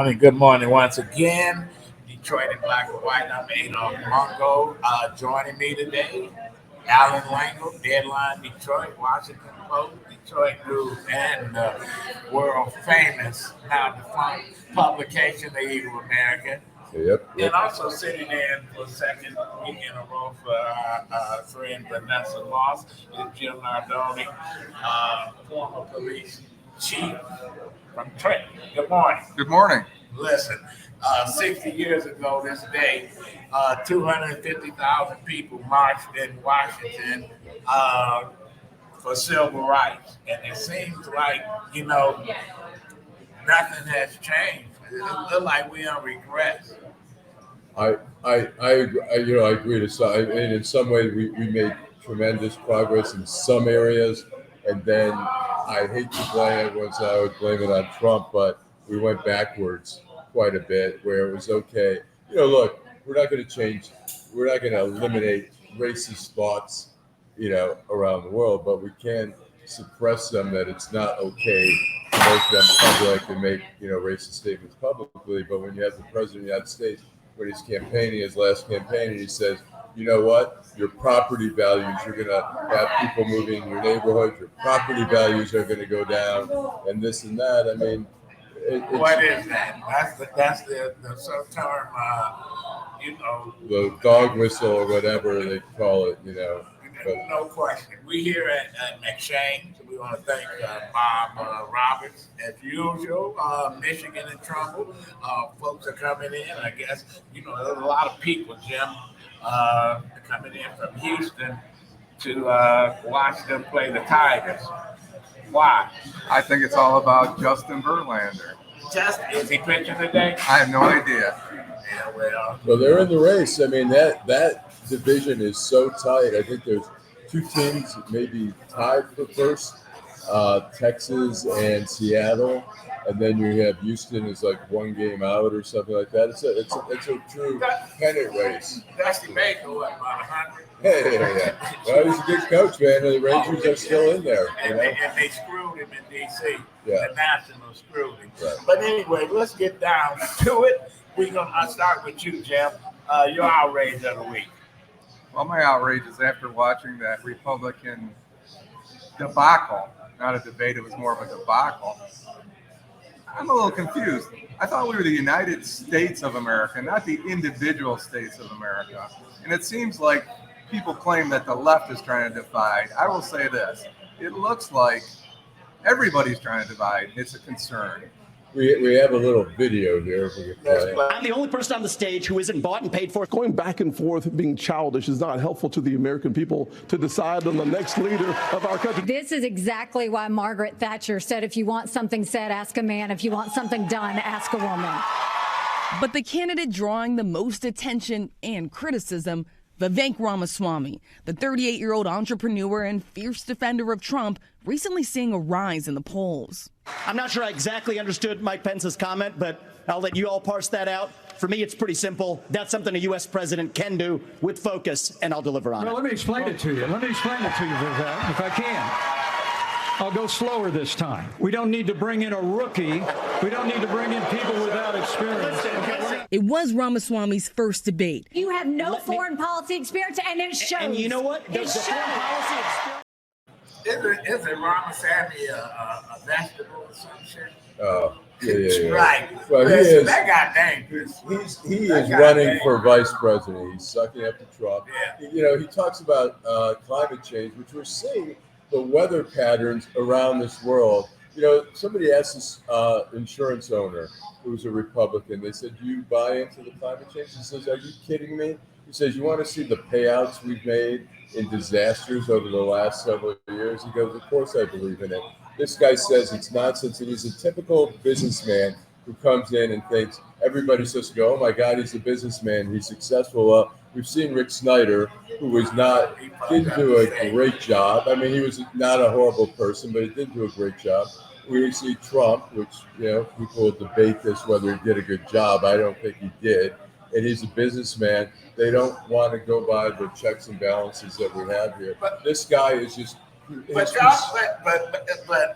Good morning once again. Detroit in black and white. I'm Adolph Mongo. Joining me today, Allan Lengel, Deadline Detroit, Washington Post, Detroit News, and world famous, now defunct publication, The Eagle American. And also sitting in for the second week in a row for our friend Vanessa Moss is Jim Nardone, former police chief from Trenton. Good morning. Good morning. Listen, 60 years ago this day, 250,000 people marched in Washington for civil rights. And it seems like, nothing has changed. It looks like we're on regress. I agree to some. I mean, in some ways, we made tremendous progress in some areas, and then I hate to blame it once I would blame it on Trump, but we went backwards quite a bit where it was okay. Look, we're not going to change. We're not going to eliminate racist thoughts, around the world, but we can suppress them. That it's not okay to make them public and make racist statements publicly. But when you have the president of the United States, when he's campaigning, his last campaign, and he says, you know what, your property values, you're going to have people moving in your neighborhood, your property values are going to go down, and this and that. I mean, what is that? That's the term, the dog whistle or whatever they call it, But, no question. We here at Exchange, we want to thank Bob Roberts, as usual. Michigan in trouble. Folks are coming in. I guess, there's a lot of people, Jim, coming in from Houston to watch them play the Tigers. Why? I think it's all about Justin Verlander. Is he pitching today? I have no idea. Yeah, well, they're in the race. I mean, that division is so tight. I think there's two teams maybe tied for first, Texas and Seattle, and then you have Houston is like one game out or something like that. It's a true pennant race. Dusty Baker, what, about 100? Yeah. Well, he's a good coach, man. The Rangers are still in there. And they screwed him in D.C. Yeah. The Nationals screwed him. Right. But anyway, let's get down to it. I'll start with you, Jim. Your outrage of the week. Well, my outrage is after watching that Republican debacle, not a debate, it was more of a debacle. I'm a little confused. I thought we were the United States of America, not the individual states of America. And it seems like people claim that the left is trying to divide. I will say this. It looks like everybody's trying to divide. It's a concern. We have a little video here. If we can play. I'm the only person on the stage who isn't bought and paid for. Going back and forth, being childish is not helpful to the American people to decide on the next leader of our country. This is exactly why Margaret Thatcher said, if you want something said, ask a man. If you want something done, ask a woman. But the candidate drawing the most attention and criticism, Vivek Ramaswamy, the 38-year-old entrepreneur and fierce defender of Trump, recently seeing a rise in the polls. I'm not sure I exactly understood Mike Pence's comment, but I'll let you all parse that out. For me, it's pretty simple. That's something a U.S. president can do with focus, and I'll deliver on it. Well, let me explain it to you. Vivek, if I can. I'll go slower this time. We don't need to bring in a rookie. We don't need to bring in people without experience. It was Ramaswamy's first debate. You have no foreign policy experience, and it shows. And you know what? It shows. Isn't Ramaswamy a vegetable or some shit? Oh, yeah. Right. Well, that guy dangerous. He is running for vice president. He's sucking up to Trump. Yeah. He talks about climate change, which we're seeing the weather patterns around this world. Somebody asked this insurance owner who was a Republican, they said, do you buy into the climate change? He says, are you kidding me? He says, you want to see the payouts we've made in disasters over the last several years? He goes, of course I believe in it. This guy says it's nonsense, and he's a typical businessman who comes in and thinks everybody's supposed to go, oh my God, he's a businessman, he's successful. We've seen Rick Snyder, who didn't do a great job. I mean, he was not a horrible person, but he didn't do a great job. We see Trump, which, people will debate this, whether he did a good job. I don't think he did. And he's a businessman. They don't want to go by the checks and balances that we have here. But this guy is just. But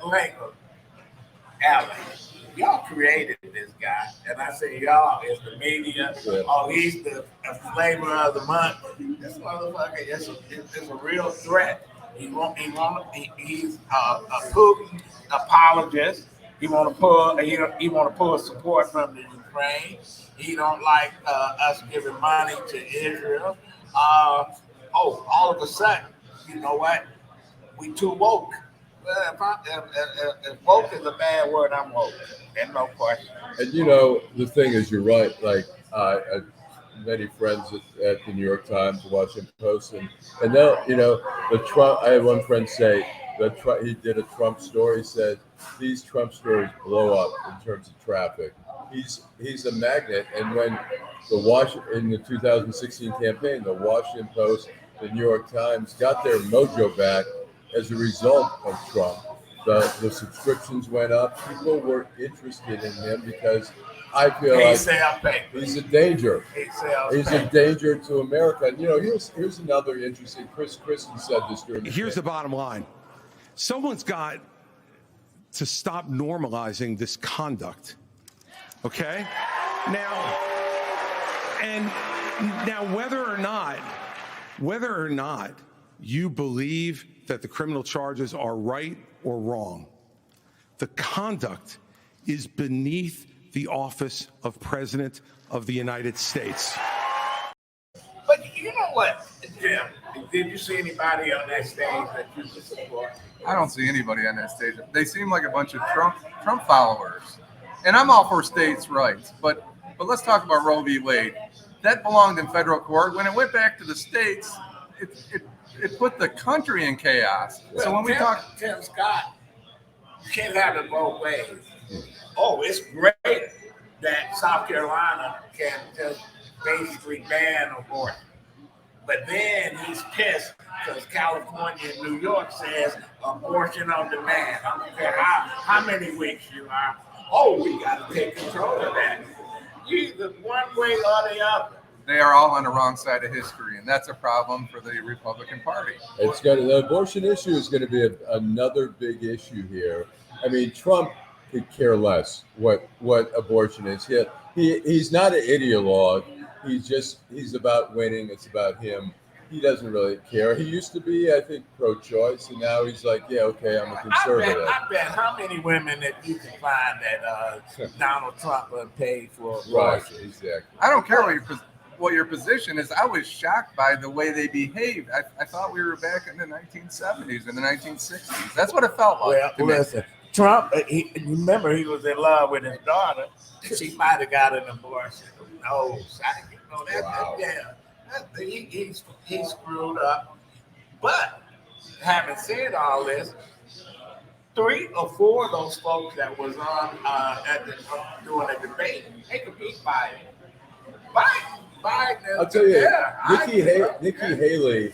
Lengel, Allan, y'all created this guy, and I say y'all is the media. Yeah. Oh, he's the flavor of the month. This motherfucker is a real threat. He's a Putin apologist. He want to pull support from the Ukraine. He don't like us giving money to Israel. All of a sudden, you know what? We too woke. Well, if woke is a bad word, I'm woke. There's no question. And you know, the thing is, you're right. Like many friends at the New York Times, the Washington Post, and they'll, you know, the Trump. I had one friend say that he did a Trump story. Said these Trump stories blow up in terms of traffic. He's a magnet, and when in the 2016 campaign, the Washington Post, the New York Times got their mojo back as a result of Trump. The subscriptions went up. People were interested in him because I feel like he's a danger. He's a danger to America. And, you know, here's another interesting. Chris Christie said this during the Here's the bottom line. Someone's got to stop normalizing this conduct. Okay? Now, whether or not you believe that the criminal charges are right or wrong, the conduct is beneath the office of President of the United States. But you know what, Jim? Did you see anybody on that stage that you could support? I don't see anybody on that stage. They seem like a bunch of Trump followers. And I'm all for states' rights, but let's talk about Roe v. Wade. That belonged in federal court. When it went back to the states, it put the country in chaos. Well, so when we talk, Tim Scott, you can't have it both ways. Oh, it's great that South Carolina can just basically ban abortion, but then he's pissed because California and New York says abortion on demand. I don't care how many weeks you are. Oh, we got to take control of that. Either one way or the other. they are all on the wrong side of history, and that's a problem for the Republican Party. The abortion issue is going to be another big issue here. I mean, Trump could care less what abortion is. He's not an ideologue. He's about winning. It's about him. He doesn't really care. He used to be, I think, pro-choice, and now he's like, yeah, okay, I'm a conservative. I bet how many women that you can find that Donald Trump paid for abortion. Right, exactly. I don't care what your position is. I was shocked by the way they behaved. I thought we were back in the 1970s and the 1960s. That's what it felt like. Well, listen, Trump, remember he was in love with his daughter. She might have got an abortion. No, he screwed up. But having said all this, 3 or 4 of those folks that was on doing a debate, they could beat Biden. I'll tell you, Nikki Haley,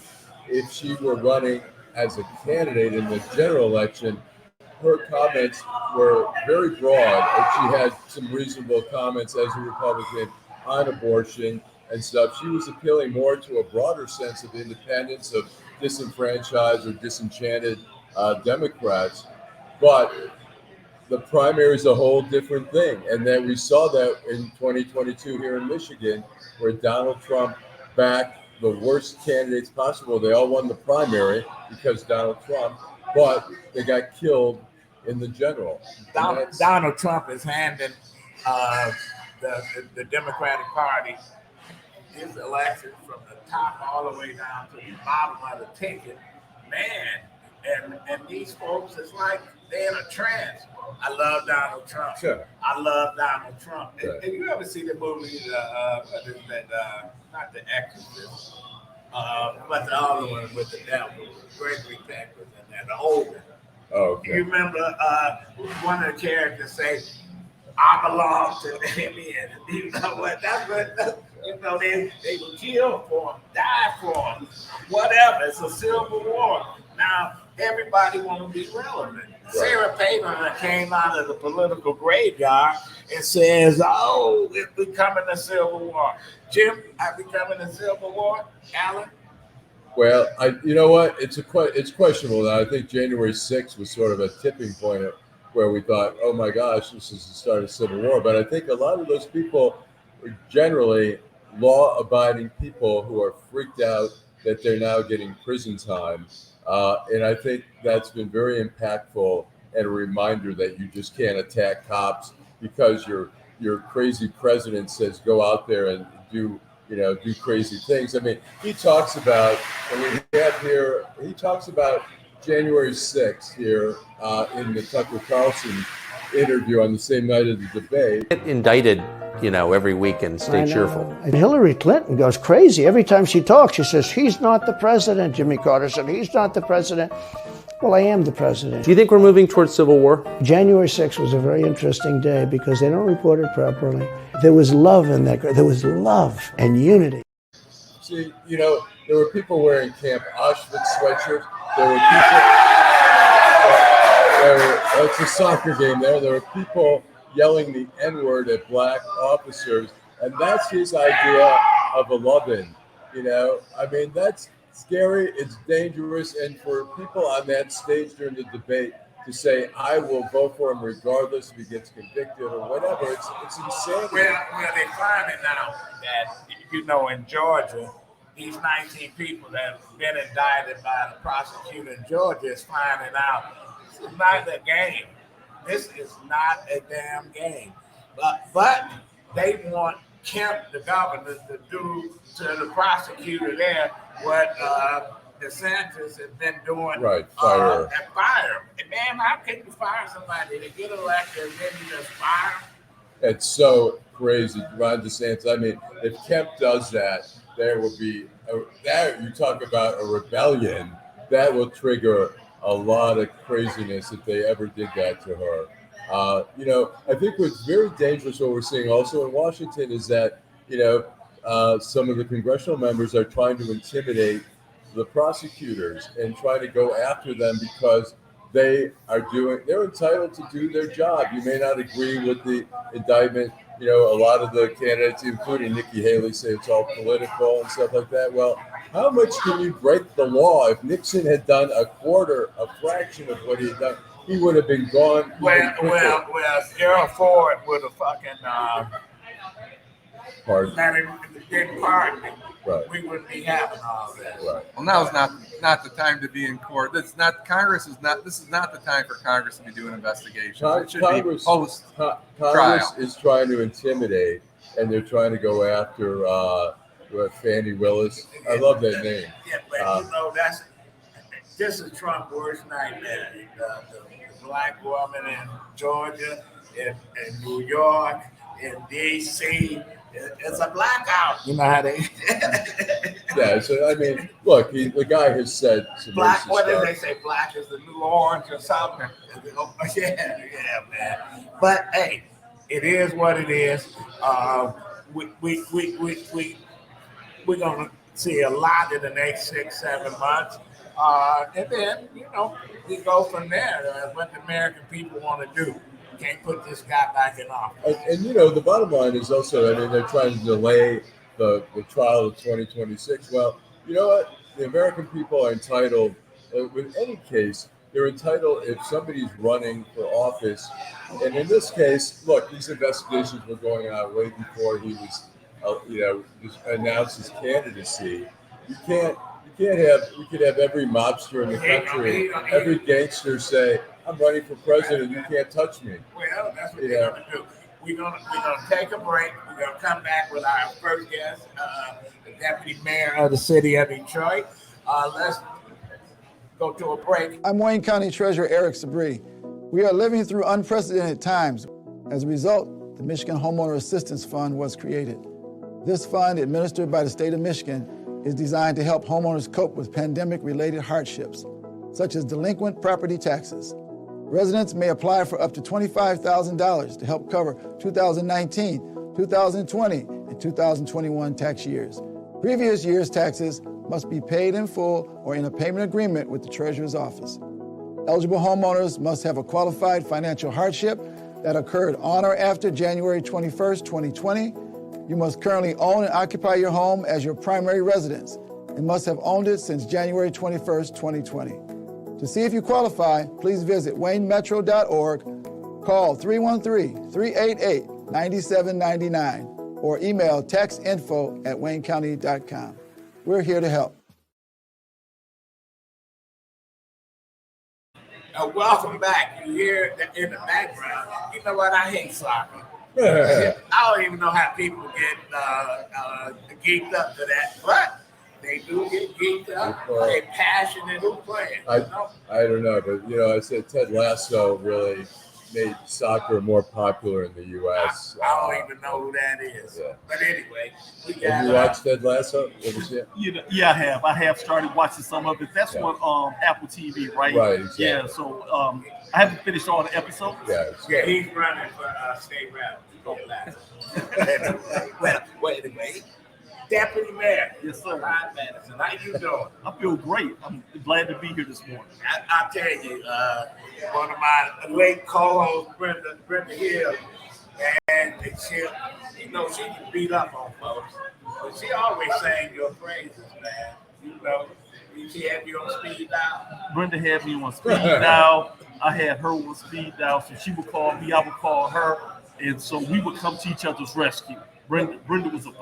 if she were running as a candidate in the general election, her comments were very broad, and she had some reasonable comments as a Republican on abortion and stuff. She was appealing more to a broader sense of independence, of disenfranchised or disenchanted Democrats. But the primary is a whole different thing. And then we saw that in 2022 here in Michigan, where Donald Trump backed the worst candidates possible. They all won the primary because Donald Trump, but they got killed in the general. Donald Trump is handing the Democratic Party his election from the top all the way down to the bottom of the ticket. Man, and these folks, it's like they're in a trance. I love Donald Trump. Sure. I love Donald Trump. Right. If you ever see the movie, what is that? Not The Exorcist, but the other one with the devil, Gregory Peck was in there, the old one. Oh, okay. You remember one of the characters say, "I belong to them," and you know what? That's what you know. They will kill for him, die for him, whatever. It's a civil war. Now everybody want to be relevant. Right. Sarah Palin came out of the political graveyard and says, "Oh, it's becoming a civil war." Jim, are we becoming a civil war, Allan? Well, you know what? It's questionable now. I think January 6th was sort of a tipping point where we thought, oh my gosh, this is the start of civil war. But I think a lot of those people are generally law-abiding people who are freaked out that they're now getting prison time. And I think that's been very impactful and a reminder that you just can't attack cops because your crazy president says go out there and do crazy things. I mean, he talks about, and we have here, he talks about January 6th here in the Tucker Carlson interview on the same night of the debate. Get indicted, every week and stay cheerful. Hillary Clinton goes crazy. Every time she talks, she says, he's not the president. Jimmy Carter said, he's not the president. Well, I am the president. Do you think we're moving towards civil war? January 6th was a very interesting day because they don't report it properly. There was love in that. There was love and unity. See, there were people wearing Camp Auschwitz sweatshirts. There were people. It's a soccer game there. There were people yelling the N-word at black officers, and that's his idea of a love-in. I mean, that's scary, it's dangerous, and for people on that stage during the debate to say, I will vote for him regardless if he gets convicted or whatever, it's insanity. Well, they find it now that, in Georgia, these 19 people that have been indicted by the prosecutor in Georgia is finding out this is not a game. This is not a damn game. But they want Kemp, the governor, to do to the prosecutor there what DeSantis has been doing. Right, fire. And fire. And man, how can you fire somebody to get elected and then you just fire? It's so crazy. Ron DeSantis, I mean, if Kemp does that, there will be, you talk about a rebellion, that will trigger a lot of craziness if they ever did that to her. I think what's very dangerous, what we're seeing also in Washington is that, some of the congressional members are trying to intimidate the prosecutors and trying to go after them because they're entitled to do their job. You may not agree with the indictment. A lot of the candidates, including Nikki Haley, say it's all political and stuff like that. Well, how much can you break the law? If Nixon had done a fraction of what he had done, he would have been gone. Well, Gerald Ford would have fucking let him get pardoned. Right. We wouldn't be having all that. Right. Well, now's not the time to be in court. This is not the time for Congress to be doing investigations. It should be post trial. Congress is trying to intimidate, and they're trying to go after Fannie Willis. I love that name. Yeah, but this is Trump's worst nightmare. The black woman in Georgia, in New York, in D.C. It's a blackout. You know how they. Yeah, so I mean, look, the guy has said black. What did they say? Black is the new orange or something. Yeah, man. But hey, it is what it is. We're gonna see a lot in the next 6-7 months, and then we go from there. What the American people want to do. Can't put this guy back in office. And the bottom line is also, I mean, they're trying to delay the trial of 2026. Well, you know what? The American people are entitled, with any case, they're entitled if somebody's running for office. And in this case, look, these investigations were going on way before he was, just announced his candidacy. We could have every mobster in the country, every gangster say, I'm running for president. You can't touch me. Well, that's what they're going to do. We're gonna take a break. We're going to come back with our first guest, the deputy mayor of the city of Detroit. Let's go to a break. I'm Wayne County Treasurer Eric Sabree. We are living through unprecedented times. As a result, the Michigan Homeowner Assistance Fund was created. This fund, administered by the state of Michigan, is designed to help homeowners cope with pandemic-related hardships, such as delinquent property taxes. Residents may apply for up to $25,000 to help cover 2019, 2020, and 2021 tax years. Previous year's taxes must be paid in full or in a payment agreement with the Treasurer's office. Eligible homeowners must have a qualified financial hardship that occurred on or after January 21st, 2020. You must currently own and occupy your home as your primary residence and must have owned it since January 21st, 2020. To see if you qualify, please visit waynemetro.org Call 313-388-9799 or email textinfo@waynecounty.com. We're here to help. Welcome back. You hear in the background. You know what? I hate soccer. I don't even know how people get geeked up to that, but they do get geeked up. They're passionate in playing. I don't know, but I said Ted Lasso really made soccer more popular in the U.S. I don't even know who that is. Yeah. But anyway, have you watched Ted Lasso? Ever see it? Yeah, I have. I have started watching some of it. That's on Apple TV, right? Right. Exactly. Yeah. So I haven't finished all the episodes. Yeah. He's running for state rep. Well, anyway, Deputy Mayor. Yes, sir. Todd Bettison. How you doing? I feel great. I'm glad to be here this morning. I tell you, one of my late co-hosts, Brenda Hill, and she can beat up on folks, but she always sang your praises, man. She had you on speed dial. Brenda had me on speed dial. I had her on speed dial, so she would call me, I would call her, and so we would come to each other's rescue. Brenda was a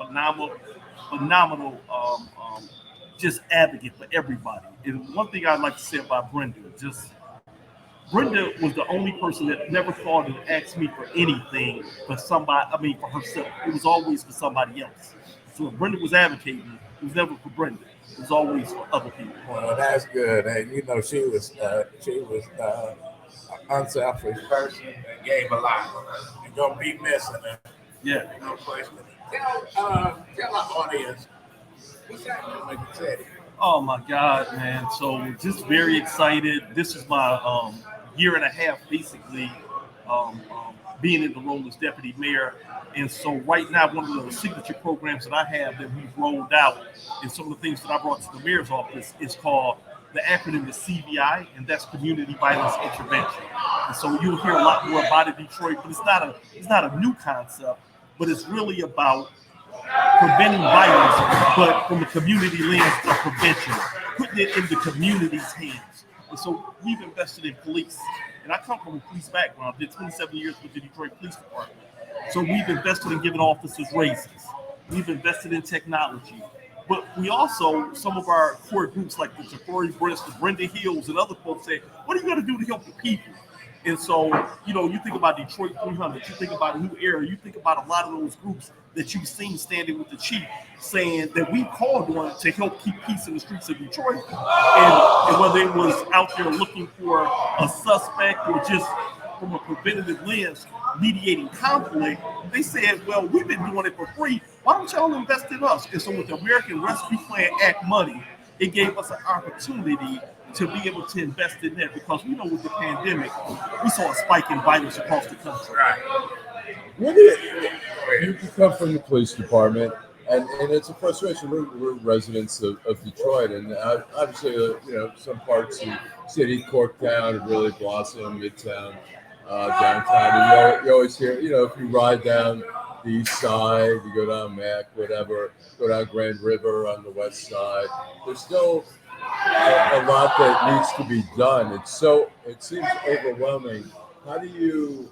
phenomenal just advocate for everybody. And one thing I'd like to say about Brenda was the only person that never called and asked me for anything for herself. It was always for somebody else. So if Brenda was advocating, it was never for Brenda. It was always for other people. Well, that's good. And she was an unselfish person and gave a lot. You're gonna be missing her. Yeah. No question. Tell our audience what's happening with the city. Oh my God, man. So just very excited. This is my year and a half basically being in the role as deputy mayor. And so right now, one of the signature programs that I have that we've rolled out and some of the things that I brought to the mayor's office is called, the acronym is CVI, and that's Community Violence Intervention. And so you'll hear a lot more about it in Detroit, but it's not a new concept, but it's really about preventing violence, but from a community lens of prevention, putting it in the community's hands. And so we've invested in police, and I come from a police background. I did 27 years with the Detroit Police Department. So we've invested in giving officers raises. We've invested in technology. But we also, some of our core groups like the Jafari Brents, the Brenda Hills, and other folks say, what are you going to do to help the people? And so, you think about Detroit 300, you think about New Era, you think about a lot of those groups that you've seen standing with the chief saying that we called on to help keep peace in the streets of Detroit. And whether it was out there looking for a suspect or just from a preventative lens, mediating conflict, they said, well, we've been doing it for free. Why don't y'all invest in us? And so with the American Rescue Plan Act money, it gave us an opportunity to be able to invest in that, because we know with the pandemic, we saw a spike in violence across the country. Right. You come from the police department, and it's a frustration. We're residents of Detroit, and obviously, some parts of the city, Corktown, have really blossomed, Midtown, downtown. And you always hear, if you ride down the east side, you go down Mac, whatever, go down Grand River on the west side, there's still a lot that needs to be done. It seems overwhelming. How do you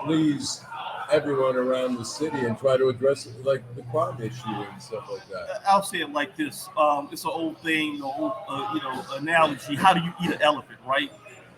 please everyone around the city and try to address it, like the crime issue and stuff like that? I'll say it like this. It's an old thing, analogy. How do you eat an elephant, right?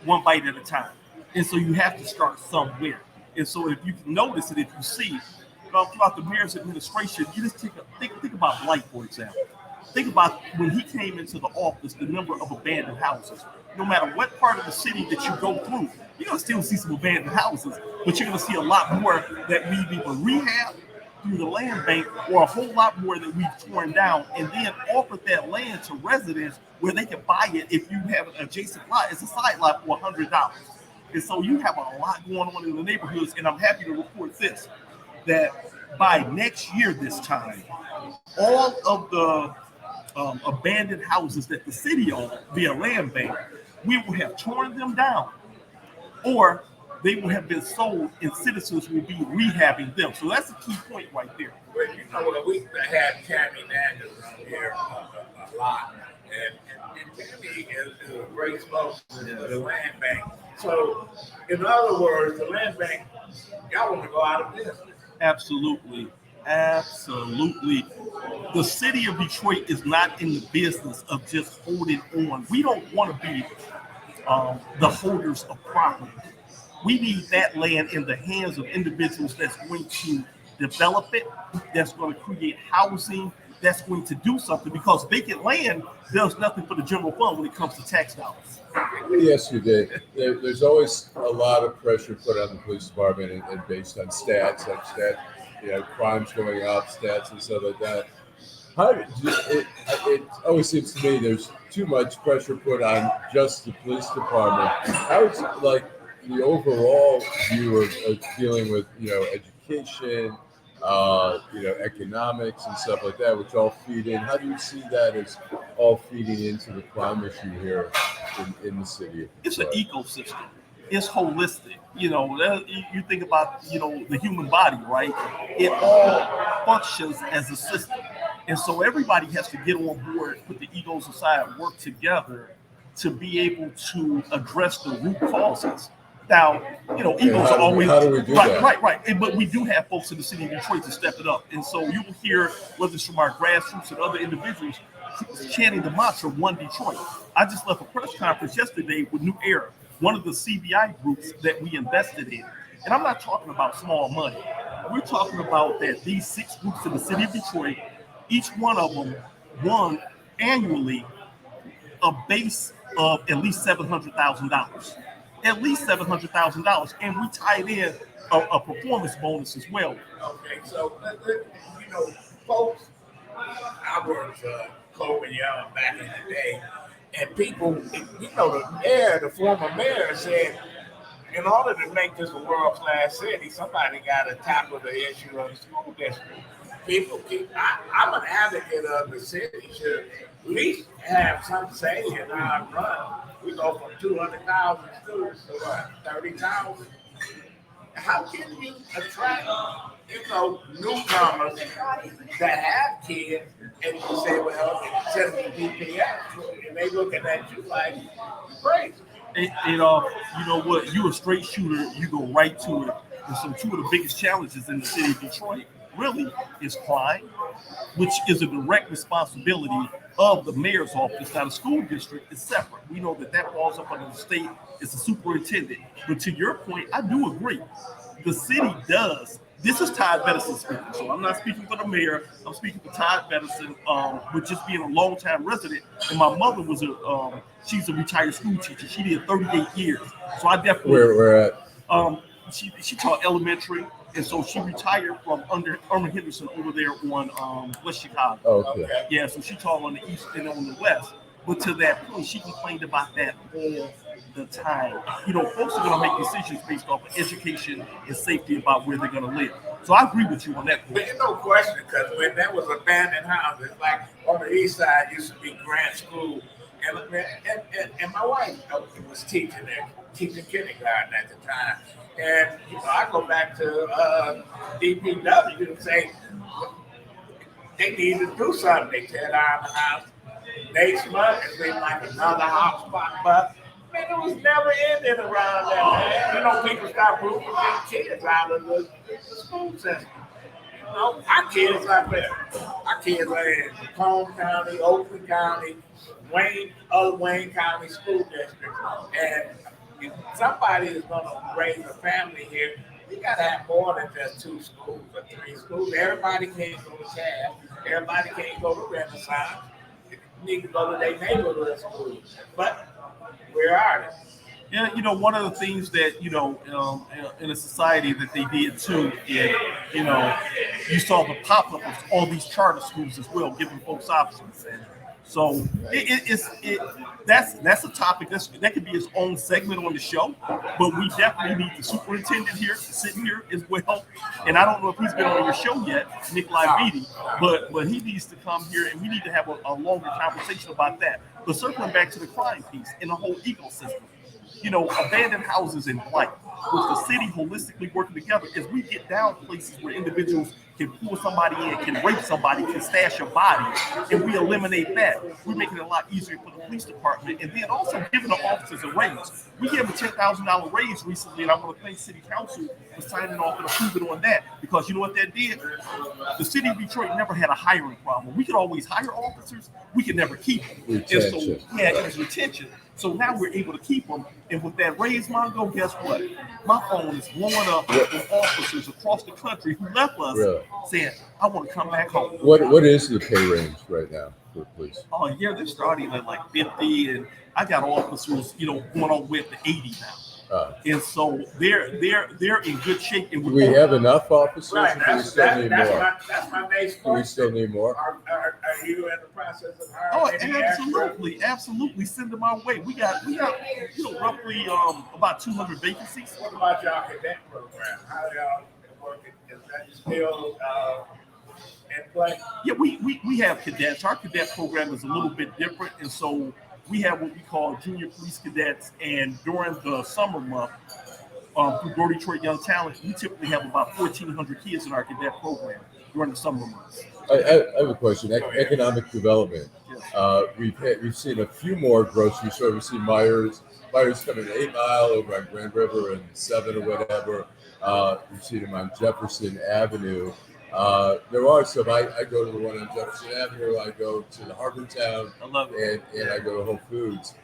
One bite at a time. And so you have to start somewhere. And so if you can notice it, if you see throughout the mayor's administration, you just think about Blight, for example. Think about when he came into the office, the number of abandoned houses. No matter what part of the city that you go through, you're going to still see some abandoned houses, but you're going to see a lot more that we've either rehabbed through the land bank or a whole lot more that we've torn down and then offered that land to residents where they can buy it if you have an adjacent lot. It's a side lot for $100. And so you have a lot going on in the neighborhoods, and I'm happy to report this, that by next year this time, all of the abandoned houses that the city owned via land bank, we will have torn them down, or they will have been sold and citizens will be rehabbing them. So that's a key point right there. Well, we had Tammy Nanders on here a lot, and Tammy is a great spokesman for the land bank. So, in other words, the land bank, y'all want to go out of business. Absolutely. Absolutely. The city of Detroit is not in the business of just holding on. We don't want to be the holders of property. We need that land in the hands of individuals that's going to develop it, that's going to create housing, that's going to do something, because vacant land does nothing for the general fund when it comes to tax dollars. Let me ask you, Dave, there's always a lot of pressure put on the police department and based on stats, crimes going up, stats and stuff like that. It always seems to me there's too much pressure put on just the police department. How is like the overall view of dealing with education, economics and stuff like that, which all feed in? How do you see that as all feeding into the crime issue here in the city? It's an ecosystem. It's holistic. You think about, the human body, right? It all functions as a system. And so everybody has to get on board, put the egos aside, work together to be able to address the root causes. Now, egos are always how do we do that? Right. But we do have folks in the city of Detroit to step it up. And so you will hear, whether it's from our grassroots and other individuals, chanting the mantra, One Detroit. I just left a press conference yesterday with New Era, one of the CBI groups that we invested in. And I'm not talking about small money. We're talking about that these 6 groups in the city of Detroit, each one of them won annually a base of at least $700,000. At least $700,000. And we tied in a performance bonus as well. Okay, so, folks, I worked Coleman Young back in the day, and people, the former mayor said, in order to make this a world-class city, somebody got to tackle the issue of the school district. I'm an advocate of the city should at least have some say in our run. We go from 200,000 students to what, 30,000? How can you attract, newcomers that have kids, and you say, well, send them to DPS, and they looking at you like crazy. You know what? You're a straight shooter. You go right to it. And so 2 of the biggest challenges in the city of Detroit really is crime, which is a direct responsibility of the mayor's office. Now, the school district is separate. We know that falls up under the state. It's the superintendent. But to your point, I do agree. The city does. This is Todd Bettison speaking. So I'm not speaking for the mayor. I'm speaking for Todd Bettison, with just being a longtime resident. And my mother was she's a retired school teacher. She did 38 years. So I definitely. Where at? She taught elementary, and so she retired from under Irma Henderson over there on West Chicago. Okay. Yeah, so she taught on the east and on the west. But to that point, she complained about that all the time. Folks are going to make decisions based off of education and safety about where they're going to live. So I agree with you on that point. There's no question, because when there was abandoned houses, like on the east side used to be Grant School, and my wife was teaching there, teaching kindergarten at the time. And I go back to DPW and say they need to do something. They tear down the house. Next month, it's been like another house pop up. Man, it was never ending around that, man. People start moving their kids out of the school system. Our kids are there. Our kids are in Macomb County, Oakland County, Wayne County school districts. And if somebody is going to raise a family here, we got to have more than just 2 schools or 3 schools. Everybody can't go to CAD. Everybody can't go to Renaissance. They need to go to their neighborhood school. But where are they? Yeah, one of the things that, in a society that they did too, is, you saw the pop-up of all these charter schools as well, giving folks options. And so that's a topic that could be its own segment on the show, but we definitely need the superintendent here sitting here as well. And I don't know if he's been on your show yet, Nikolai Beatty, but he needs to come here, and we need to have a longer conversation about that. But circling back to the crime piece and the whole ecosystem, abandoned houses and blight, with the city holistically working together as we get down places where individuals can pull somebody in, can rape somebody, can stash a body, and we eliminate that. We're making it a lot easier for the police department, and then also giving the officers a raise. We gave a $10,000 raise recently, and I want to thank City Council for signing off and approving on that, because you know what that did? The city of Detroit never had a hiring problem. We could always hire officers, we could never keep them. Retention. And so, yeah, it was retention. So now we're able to keep them. And with that raise, Mongo, guess what? My phone is blowing up with officers across the country who left us saying, I want to come back home. What is the pay range right now for police? Oh, yeah, they're starting at like 50, and I got officers, going on with the 80 now. And so they're in good shape. And do we have enough officers? Right, Or do we still need more? That's my next question. Do we still need more? Are you in the process of hiring? Absolutely. Send them our way. We got roughly about 200 vacancies. What about y'all cadet program? How y'all working? Is that still in play? Yeah, we have cadets. Our cadet program is a little bit different, and so we have what we call junior police cadets, and during the summer month, through Grow Detroit Young Talent, we typically have about 1,400 kids in our cadet program during the summer months. I have a question. Economic development. We've seen a few more grocery stores. We've seen Myers coming to 8 Mile over on Grand River and 7 or whatever. We've seen them on Jefferson Avenue. There are some. I go to the one on Jefferson Avenue. I go to the Harbortown, and I go to Whole Foods.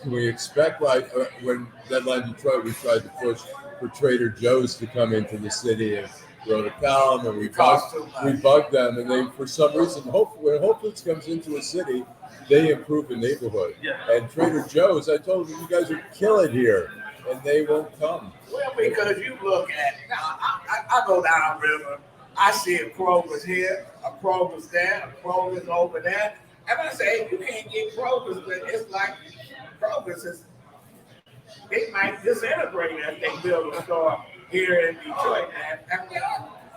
Can we expect, like when Deadline Detroit, we tried to push for Trader Joe's to come into the city and wrote a column, and we bugged them, and they, for some reason, when Whole Foods comes into a city, they improve the neighborhood. Yeah. And Trader Joe's, I told them, you guys are killing here, and they won't come. Well, because you look at, I go down river, I see a Kroger's here, a Kroger's there, a Kroger's over there, and I say, you can't get Kroger's, but it's like Kroger's is, they might disintegrate if they build a store here in Detroit, and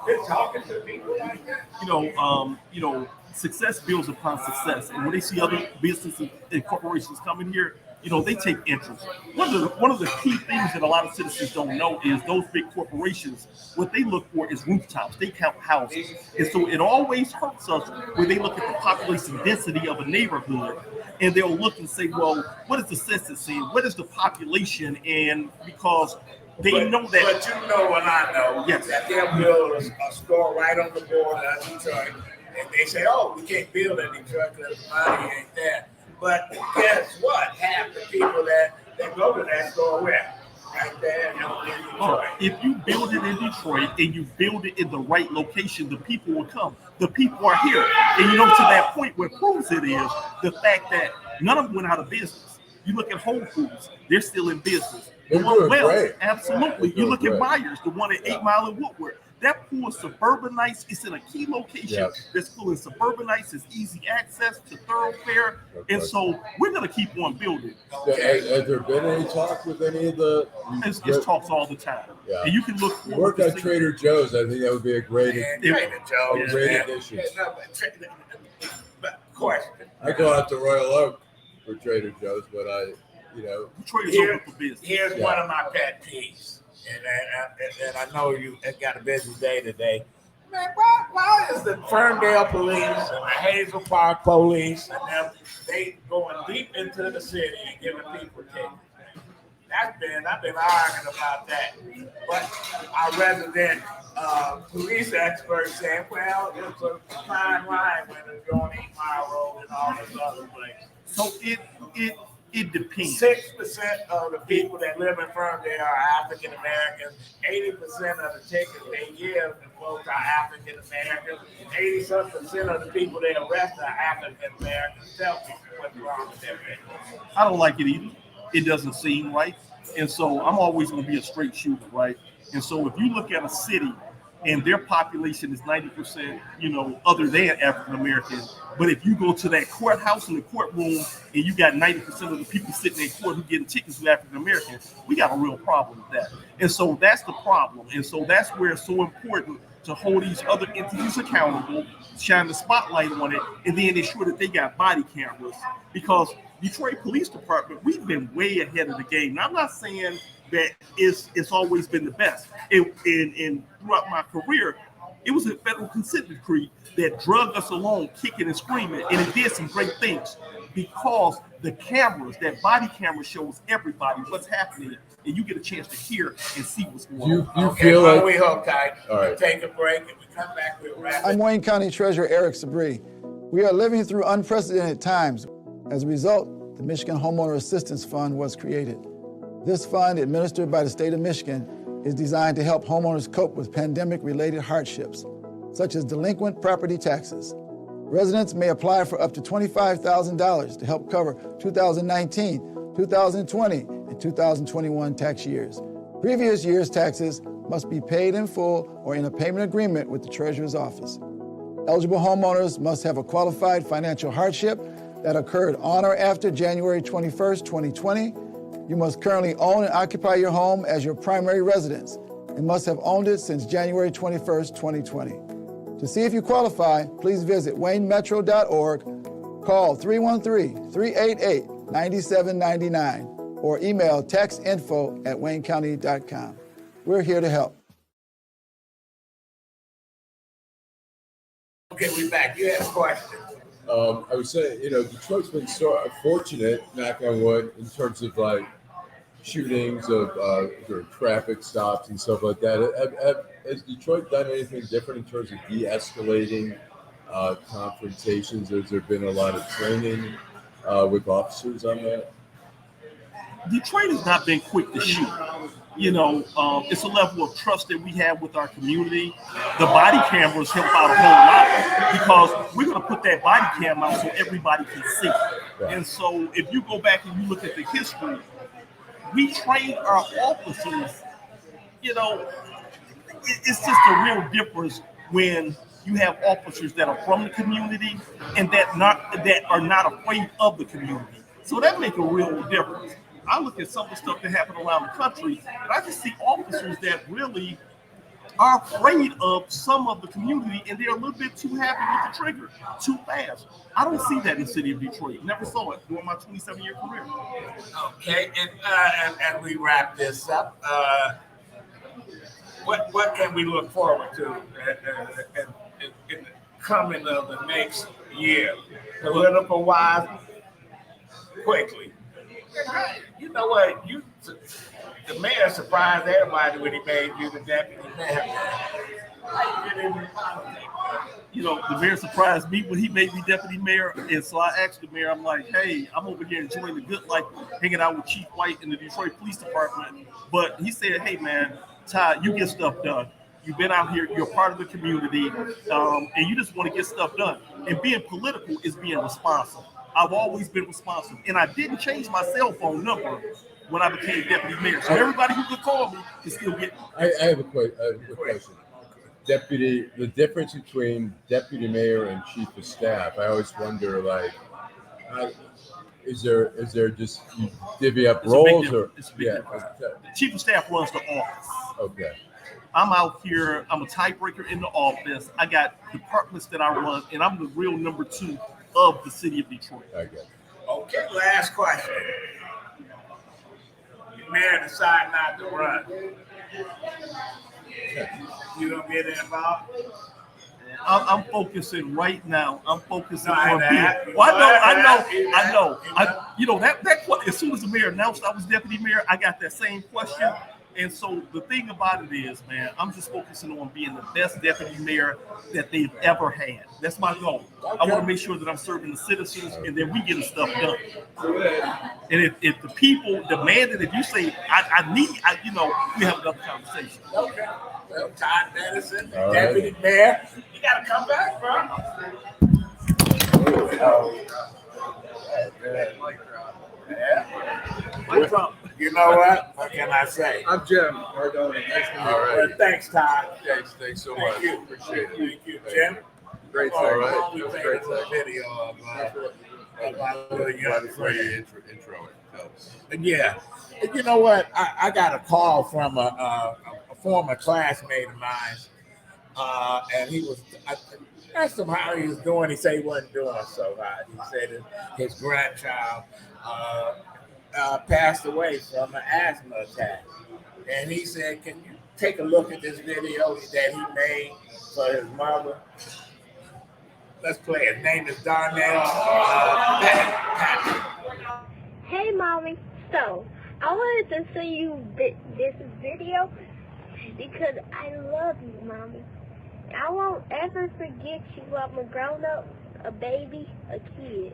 they're talking to people like that. Success builds upon success, and when they see other businesses and corporations coming here, they take interest. One of the key things that a lot of citizens don't know is those big corporations, what they look for is rooftops. They count houses. And so it always hurts us when they look at the population density of a neighborhood, and they'll look and say, well, what is the census saying? What is the population? And because they know that. But you know what I know, that they'll build a store right on the border of Detroit, and they say, oh, we can't build in Detroit because the money ain't there. But guess what? Half the people that go to that store, where? Right there in Detroit. If you build it in Detroit and you build it in the right location, the people will come. The people are here. And to that point, what proves it is the fact that none of them went out of business. You look at Whole Foods, they're still in business. They're doing great. Absolutely. You look at Myers, the one at 8 Mile and Woodward. That pool is suburbanites. It's in a key location. That's cool. It's suburbanites. It's easy access to thoroughfare. And so we're going to keep on building. Has there been any talk with any of the? It's talks all the time. Yeah. And you can look. Work on Trader Joe's. I think that would be a great addition. But question. I go out to Royal Oak for Trader Joe's, but here's one of my pet peeves. And I know you got a busy day today. Man, why is the Ferndale police and the Hazel Park police and them, they going deep into the city and giving people tickets? I've been arguing about that. But our resident police experts saying, well, it's a fine line when it's going 8 Mile Road and all this other place. So it depends. 6% of the people that live in Ferndale are African Americans. 80% of the tickets they give the folks are African Americans. 80% of the people they arrest are African Americans. Tell me what's wrong with that. I don't like it either. It doesn't seem right. And so I'm always going to be a straight shooter, right? And so if you look at a city and their population is 90%, other than African American. But if you go to that courthouse and the courtroom and you got 90% of the people sitting in court who getting tickets who African American, we got a real problem with that. And so that's the problem. And so that's where it's so important to hold these other entities accountable, shine the spotlight on it, and then ensure that they got body cameras. Because Detroit Police Department, we've been way ahead of the game. Now, I'm not saying that it's always been the best. And throughout my career, It was a federal consent decree that drug us along, kicking and screaming, and it did some great things because the cameras, that body camera shows everybody what's happening, and you get a chance to hear and see what's going on. You feel like we hold tight. All right. We'll take a break, and we come back. We'll wrap it. I'm Wayne County Treasurer Eric Sabri. We are living through unprecedented times. As a result, the Michigan Homeowner Assistance Fund was created. This fund, administered by the state of Michigan, is designed to help homeowners cope with pandemic-related hardships, such as delinquent property taxes. Residents may apply for up to $25,000 to help cover 2019, 2020, and 2021 tax years. Previous year's taxes must be paid in full or in a payment agreement with the Treasurer's office. Eligible homeowners must have a qualified financial hardship that occurred on or after January 21st, 2020. You must currently own and occupy your home as your primary residence and must have owned it since January 21st, 2020. To see if you qualify, please visit waynemetro.org, call 313-388-9799, or email taxinfo@waynecounty.com. We're here to help. Okay, we're back. You had a question. I was saying, Detroit's been so fortunate, knock on wood, in terms of like shootings of or traffic stops and stuff like that. Has Detroit done anything different in terms of de-escalating confrontations? Has there been a lot of training with officers on that? Detroit has not been quick to shoot. It's a level of trust that we have with our community. The body cameras help out a whole lot because we're going to put that body cam out so everybody can see. Right. And so if you go back and you look at the history, we train our officers, it's just a real difference when you have officers that are from the community and that are not afraid of the community. So that makes a real difference. I look at some of the stuff that happen around the country, and I just see officers that really are afraid of some of the community, and they're a little bit too happy with the trigger, too fast. I don't see that in the city of Detroit. Never saw it during my 27-year career. Okay, and we wrap this up. What can we look forward to in the coming of the next year, political-wise, quickly? You know what? The mayor surprised everybody when he made you the deputy mayor. The mayor surprised me when he made me deputy mayor, and so I asked the mayor, I'm like, hey, I'm over here enjoying the good life, hanging out with Chief White in the Detroit Police Department. But he said, hey, man, Todd, you get stuff done. You've been out here, you're part of the community, and you just want to get stuff done. And being political is being responsible. I've always been responsible, and I didn't change my cell phone number when I became deputy mayor. So everybody who could call me can still get me. I have a question. The difference between deputy mayor and chief of staff. I always wonder, is there just you divvy up roles or? The chief of staff runs the office. Okay. I'm out here. I'm a tiebreaker in the office. I got departments that I run, and I'm the real number 2 of the city of Detroit. I get it. Okay, last question. Your mayor decide not to run. You gonna get involved? I'm focusing right now. I'm focusing on being. I know. That as soon as the mayor announced I was deputy mayor, I got that same question. And so the thing about it is, man, I'm just focusing on being the best deputy mayor that they've ever had. That's my goal. Okay. I want to make sure that I'm serving the citizens and that we get stuff done. And if the people demand it, if you say, we have another conversation. Okay. Well, Todd Bettison, deputy mayor, you got to come back, bro. You know what? What can I say? I'm Jim Nardone. Nice to meet you. All right. Well, thanks, Todd. Thanks so much. You. Appreciate it. Thank you, Jim. Great All segment. right. It was We'll great take a video of my little young friend. Intro it. Yeah. And you know what? I got a call from a former classmate of mine, and he was. I asked him how he was doing. He said he wasn't doing so hot. He said that his grandchild passed away from an asthma attack, and he said, "Can you take a look at this video that he made for his mother. Let's play it. His name is Darnell. Hey, Mommy. So, I wanted to send you this video because I love you, Mommy. I won't ever forget you. I'm a grown-up, a baby, a kid.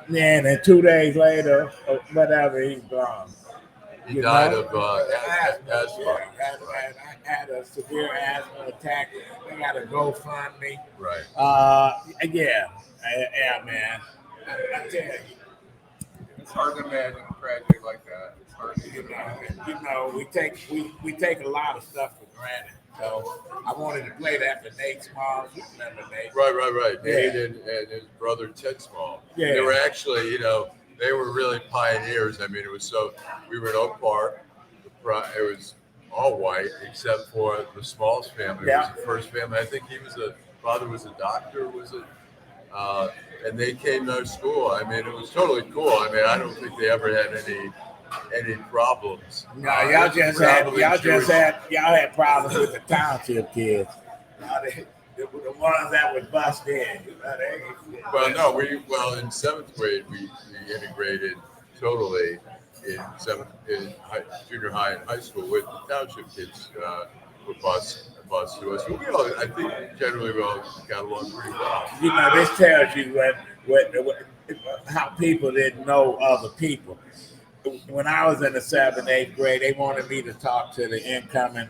Man, and 2 days later, or whatever, he's gone. He died of asthma. I had a severe asthma attack. They got a GoFundMe. Right. Yeah, man. I tell you. It's hard to imagine a tragedy like that. It's hard to we take a lot of stuff for granted. So I wanted to play that for Nate Smalls. You remember Nate? Right. Yeah. Nate and his brother Ted Small. Yeah. They were actually, they were really pioneers. I mean, we were in Oak Park. It was all white except for the Smalls family. Yeah. It was the first family. I think father was a doctor, and they came to our school. I mean, it was totally cool. I mean, I don't think they ever had any problems. No, y'all had problems with the township kids. The ones that would bust in. In seventh grade we integrated totally in junior high and high school with the township kids would bus to us. But I think generally we all got along pretty well. This tells you how people didn't know other people. When I was in the 7th, 8th grade, they wanted me to talk to the incoming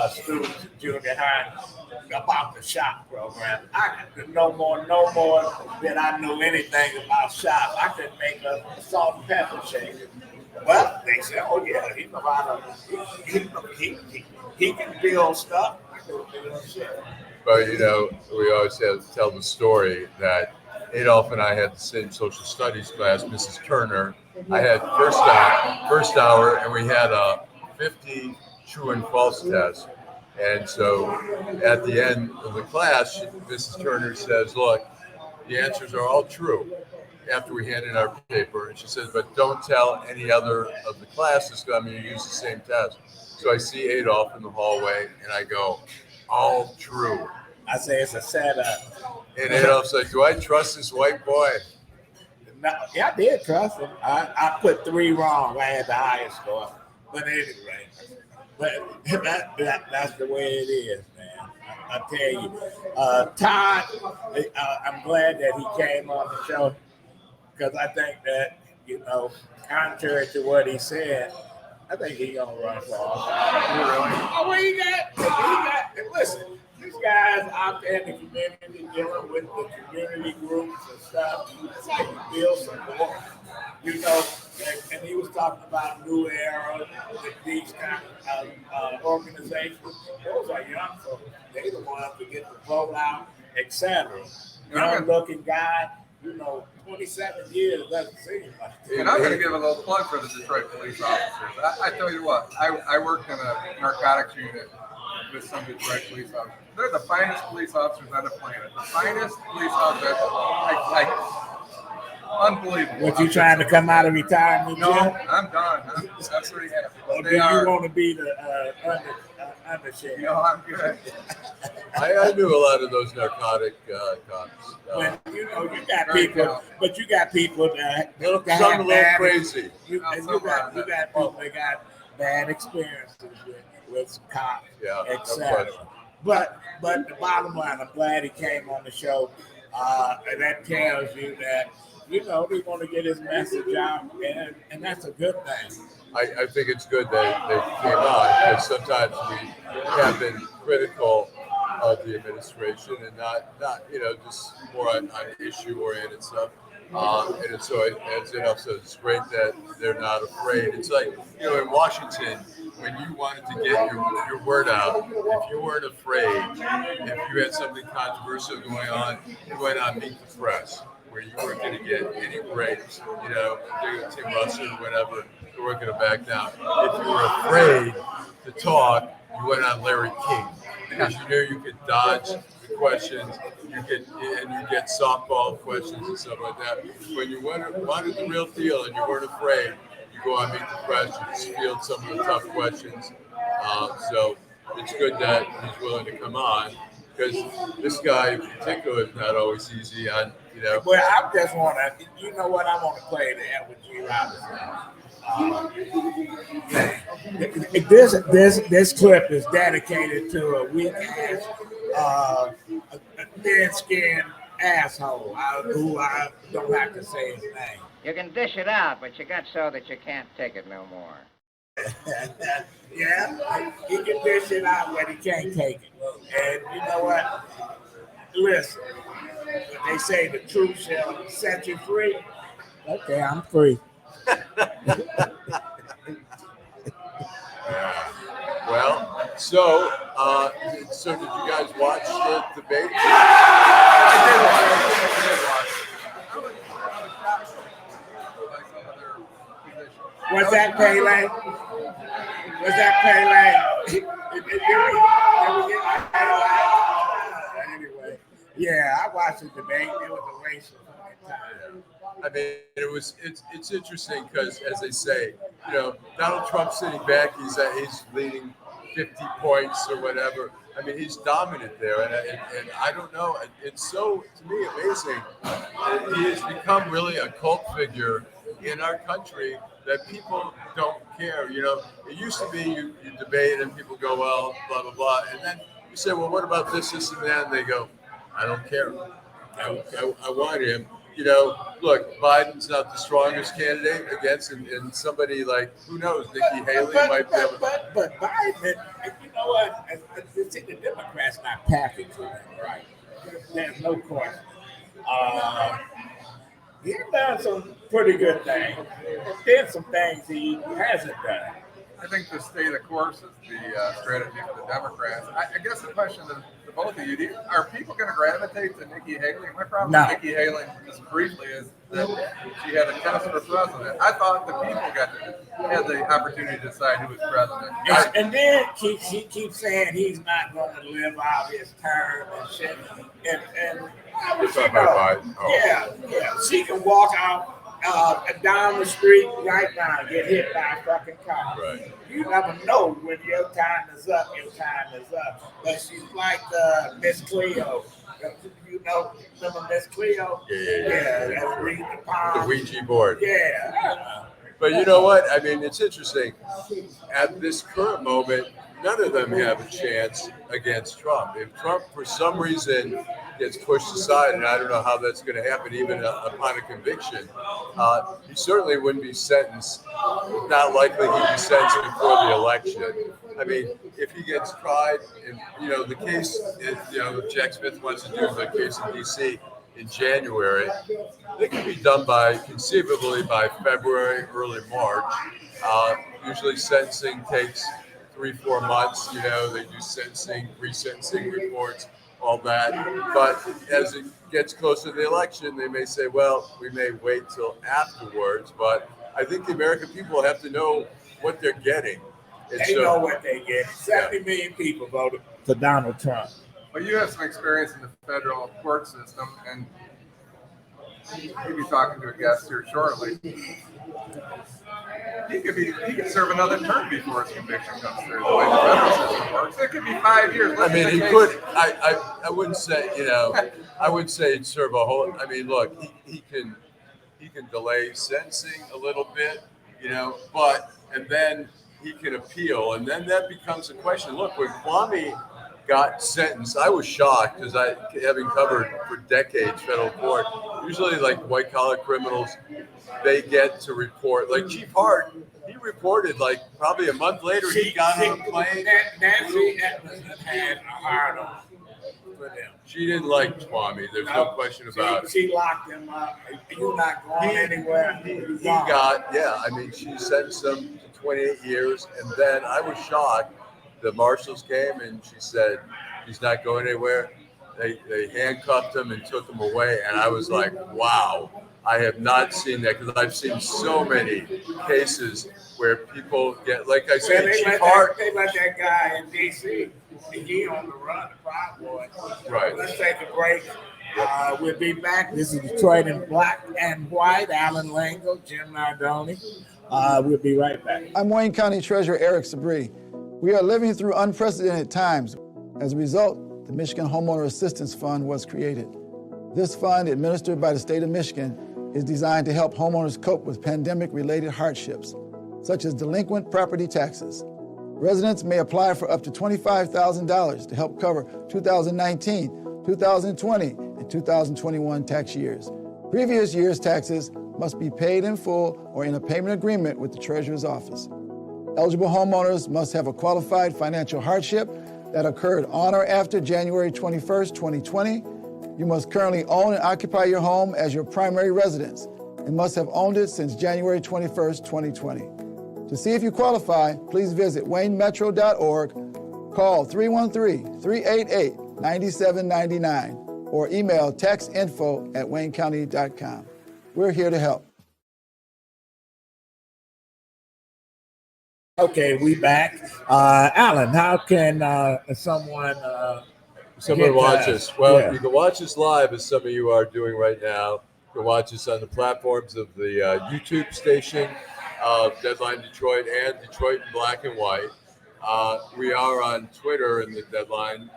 students in junior high about the shop program. No more than I knew anything about shop. I could make a salt and pepper shake. Well, they said, "Oh yeah, he know how to. He can build stuff. I can build shit." But we always tell the story that Adolph and I had the same social studies class, Mrs. Turner. I had first hour, and we had a 50 true and false test. And so at the end of the class, Mrs. Turner says, "Look, the answers are all true." After we hand in our paper, and she says, "But don't tell any other of the classes because I'm going to use the same test." So I see Adolph in the hallway, and I go, "All true." I say it's a setup. And Adolph's like, "Do I trust this white boy?" No, yeah, I did trust him. I put 3 wrong. I had the highest score. But anyway, that's the way it is, man. I tell you. Todd, I'm glad that he came on the show because I think that, contrary to what he said, I think he's going to run for office. Oh, well, he got, listen. These guys out there in the community dealing with the community groups and stuff, that's how you build support. And he was talking about New Era, these kind of organizations. Those are young folks. They the ones to get the vote out, etc. Young looking guy, 27 years doesn't seem like it. And I'm going to give a little plug for the Detroit police officers. I tell you what, I worked in a narcotics unit with some Detroit police officers. They're the finest police officers on the planet. The finest police officers. Unbelievable. What, you trying to come out of retirement? No, I'm done. I'm pretty happy. Or do you want to be the undersheriff? No, I'm good. I knew a lot of those narcotic cops. You got people, but you got people that some a little crazy. You got people that got bad experiences with cops, etc. But the bottom line, I'm glad he came on the show. And that tells you that they want to get his message out, and that's a good thing. I think it's good that they came on because sometimes we have been critical of the administration and not just more on issue-oriented stuff. And so, as Adolph says, it's great that they're not afraid. It's like, in Washington, when you wanted to get your word out, if you weren't afraid, if you had something controversial going on, you went on Meet the Press, where you weren't going to get any breaks, Tim Russell or whatever, you weren't going to back down. If you were afraid to talk, you went on Larry King, because you knew you could dodge the questions, you get softball questions and stuff like that. When you wanted the real deal and you weren't afraid, You go on Meet the Press, you just field some of the tough questions. So it's good that he's willing to come on, because this guy in particular is not always easy on, you know. Well, I just want to, you know what, I want to play the end with G. Robinson. This clip is dedicated to a weak ass, a thin-skinned asshole who I don't have to say his name. You can dish it out, but you got so that you can't take it no more. Yeah, he can dish it out, but he can't take it. And you know what? Listen, they say the truth shall set you free. Okay, I'm free. Well, so did you guys watch the debate? Was that Pele? Was that Pele? Anyway, yeah, I watched the debate. It was a waste of time. I mean, it's interesting because, as they say, you know, Donald Trump sitting back, he's leading 50 points or whatever. I mean, he's dominant there, and I don't know. It's so, to me, amazing. He has become really a cult figure in our country that people don't care. You know, it used to be you debate and people go, well, blah, blah, blah. And then you say, well, what about this, and that? And they go, I don't care. I want him. You know, look, Biden's not the strongest candidate against, and somebody like, who knows, Nikki Haley might be able to. But Biden, you know what? The Democrats not packing to him, right? There's no question. He's done some pretty good things. There's some things he hasn't done. I think to stay the course is the strategy for the Democrats. I guess the question to both of you, are people going to gravitate to Nikki Haley? My problem with Nikki Haley, just briefly, is that she had a test for president. I thought the people had the opportunity to decide who was president. And then she keeps saying he's not going to live out his term and shit. And You're talking about Biden. Oh. Yeah. She can walk out down the street right now and get hit by a fucking car. Right. You never know when your time is up. Your time is up. But she's like Miss Cleo. You know, remember Miss Cleo? Yeah. Read the palm. The Ouija board. Yeah. But you know what? I mean, it's interesting. At this current moment, none of them have a chance against Trump. If Trump, for some reason, gets pushed aside, and I don't know how that's going to happen, even upon a conviction, he certainly wouldn't be sentenced. Not likely he'd be sentenced before the election. I mean, if he gets tried, and you know, the case, Jack Smith wants to do the case in D.C. in January, it can be done conceivably by February, early March. Usually sentencing takes 3-4 months. You know, they do sentencing, resentencing reports, all that. But as it gets closer to the election, they may say, well, we may wait till afterwards. But I think the American people have to know what they're getting. They know what they get. 70 million people voted for Donald Trump. Well, you have some experience in the federal court system, and you'll be talking to a guest here shortly. He could serve another term before his conviction comes through. The way the federal system works, it could be 5 years. I mean, he could. I wouldn't say, I would say he'd serve a whole. I mean, look, he can delay sentencing a little bit, and then he can appeal, and then that becomes a question. Look, when Kwame got sentenced, I was shocked because having covered for decades federal court, usually like white collar criminals, they get to report. Like Chief Hart, he reported like probably a month later he got on a plane. Nancy Edmonds had a hard on for them. She didn't like Kwame. There's no question about it. She locked him up. You're not going anywhere. He got, she sentenced him to 28 years, and then I was shocked. The marshals came and she said he's not going anywhere. They handcuffed him and took him away, and I was like, wow, I have not seen that, because I've seen so many cases where people get, like I said, Chief Hart. They let that guy in D.C. He on the run, the Proud Boy. Right. Let's take a break. We'll be back. This is Detroit in Black and White. Allan Lengel, Jim Nardone. We'll be right back. I'm Wayne County Treasurer Eric Sabree. We are living through unprecedented times. As a result, the Michigan Homeowner Assistance Fund was created. This fund, administered by the state of Michigan, is designed to help homeowners cope with pandemic-related hardships, such as delinquent property taxes. Residents may apply for up to $25,000 to help cover 2019, 2020, and 2021 tax years. Previous year's taxes must be paid in full or in a payment agreement with the Treasurer's office. Eligible homeowners must have a qualified financial hardship that occurred on or after January 21st, 2020. You must currently own and occupy your home as your primary residence and must have owned it since January 21st, 2020. To see if you qualify, please visit waynemetro.org, call 313-388-9799, or email taxinfo@waynecounty.com. We're here to help. Okay, we back. Allan, how can someone watch us? Well, yeah. You can watch us live, as some of you are doing right now. You can watch us on the platforms of the YouTube station of Deadline Detroit and Detroit in Black and White. We are on Twitter in the Deadline,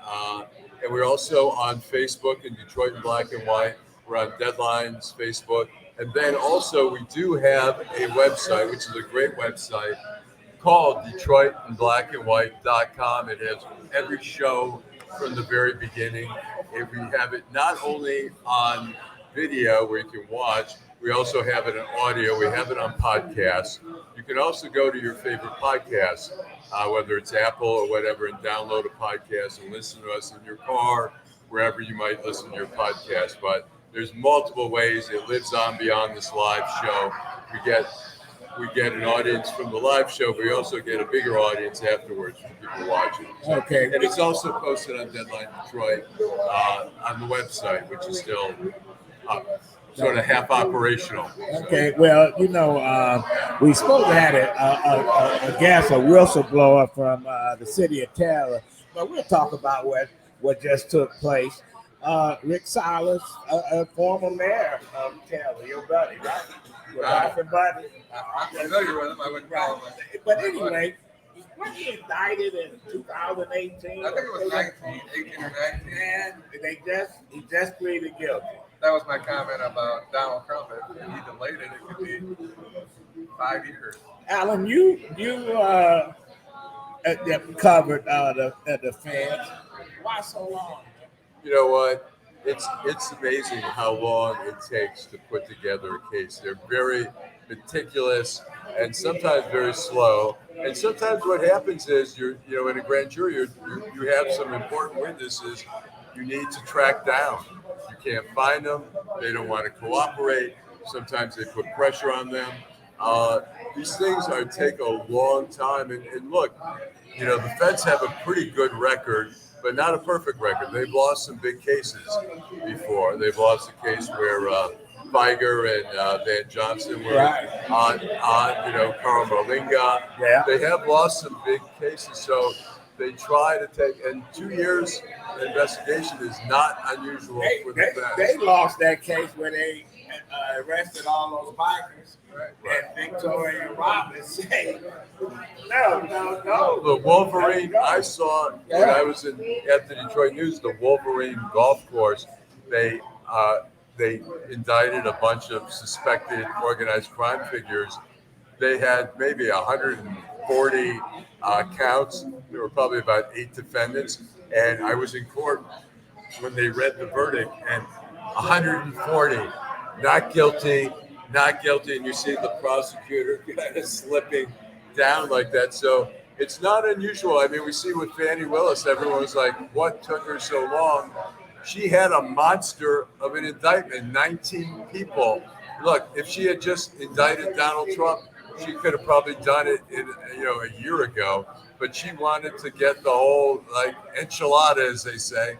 and we're also on Facebook in Detroit in Black and White. We're on Deadline's Facebook. And then also we do have a website, which is a great website, called DetroitInBlackAndWhite.com. It has every show from the very beginning. And we have it not only on video where you can watch, we also have it in audio. We have it on podcasts. You can also go to your favorite podcast, whether it's Apple or whatever, and download a podcast and listen to us in your car, wherever you might listen to your podcast. But there's multiple ways it lives on beyond this live show. We get an audience from the live show, but we also get a bigger audience afterwards from people watching. So, okay. And it's also posted on Deadline Detroit on the website, which is still sort of half operational. Okay, well, we supposed to have a guest, a whistleblower from the city of Taylor, but we'll talk about what just took place. Rick Silas, a former mayor of Taylor, your buddy, right? Your buddy. I'm familiar with him. I wouldn't call him. But anyway, was he indicted in 2018? I think it was 18 or 19. And he just pleaded guilty. That was my comment about Donald Trump. If he delayed it, it could be 5 years. Allan, you covered the feds. Why so long? You know what? It's amazing how long it takes to put together a case. They're very meticulous and sometimes very slow. And sometimes what happens is in a grand jury, you have some important witnesses you need to track down. You can't find them. They don't want to cooperate. Sometimes they put pressure on them. These things take a long time. And look, the feds have a pretty good record, but not a perfect record. They've lost some big cases before. They've lost a case where Feiger and Van Johnson were on Carl Merlinga. Yeah. They have lost some big cases, so they try to take, and 2 years investigation is not unusual for the feds. They lost that case where they arrested all those bikers. And Victoria Roberts said, no. The Wolverine, I saw when I was at the Detroit News, the Wolverine golf course, they indicted a bunch of suspected organized crime figures. They had maybe 140 counts. There were probably about 8 defendants. And I was in court when they read the verdict, and 140 not guilty, and you see the prosecutor kind of slipping down like that. So it's not unusual. I mean, we see with Fani Willis, everyone was like, what took her so long? She had a monster of an indictment, 19 people. Look, if she had just indicted Donald Trump, she could have probably done it in a year ago. But she wanted to get the whole enchilada, as they say.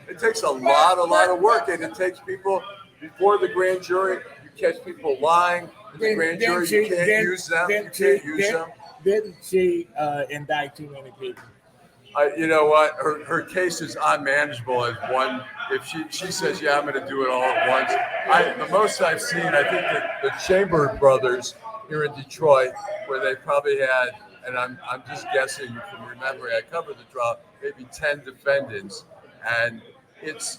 It takes a lot of work, and it takes people before the grand jury. You catch people lying in the grand jury. You can't use them. Didn't she indict too many people? You know what? Her case is unmanageable as one. If she says, yeah, I'm going to do it all at once. The most I've seen, I think that the Chamber brothers, here in Detroit where they probably had, and I'm just guessing from remembering, I covered the trial, maybe 10 defendants, and it's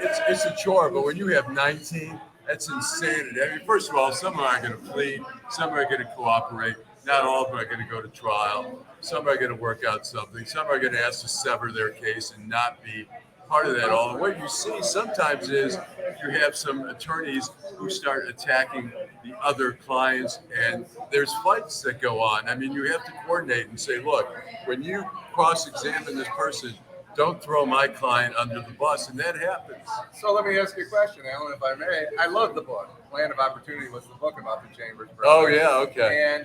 a chore. But when you have 19, that's insanity. I mean, first of all, some are going to plead, some are going to cooperate. Not all of them are going to go to trial. Some are going to work out something. Some are going to ask to sever their case and not be part of that all. And what you see sometimes is you have some attorneys who start attacking the other clients, and there's fights that go on. I mean, you have to coordinate and say, look, when you cross-examine this person, don't throw my client under the bus, and that happens. So let me ask you a question, Allan, if I may. I love the book. Land of Opportunity was the book about the Chambers brothers. Oh, yeah, okay.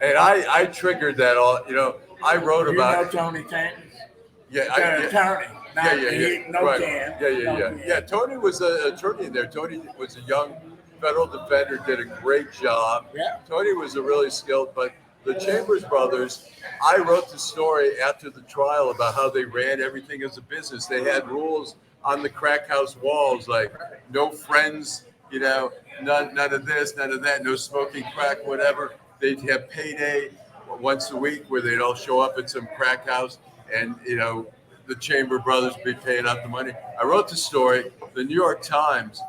And I triggered that all, I wrote about. Tony Chambers? Yeah, attorney. Yeah. Tony was an attorney there. Tony was a young federal defender, did a great job. Yeah. Tony was a really skilled, but the Chambers brothers, I wrote the story after the trial about how they ran everything as a business. They had rules on the crack house walls, like no friends, none of this, none of that, no smoking crack, whatever. They'd have payday once a week where they'd all show up at some crack house, and the Chamber brothers would be paying out the money. I wrote the story. The New York Times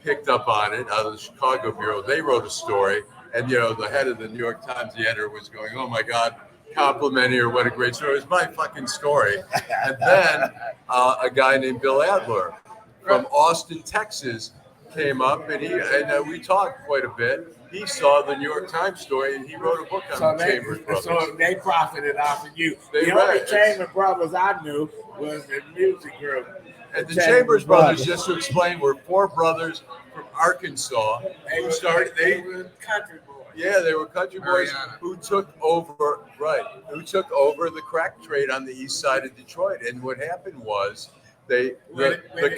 picked up on it out of the Chicago bureau. They wrote a story, and the head of the New York Times, the editor, was going, "Oh my God, complimenting her, what a great story." It was my fucking story. And then a guy named Bill Adler from Austin, Texas, came up, and we talked quite a bit. He saw the New York Times story, and he wrote a book on the Chambers brothers. So they profited off of you. The only Chambers brothers I knew was the music group. And the Chambers brothers, just to explain, were four brothers from Arkansas who started. They were country boys. Yeah, they were country boys who took over. Who took over the crack trade on the east side of Detroit. And what happened was, the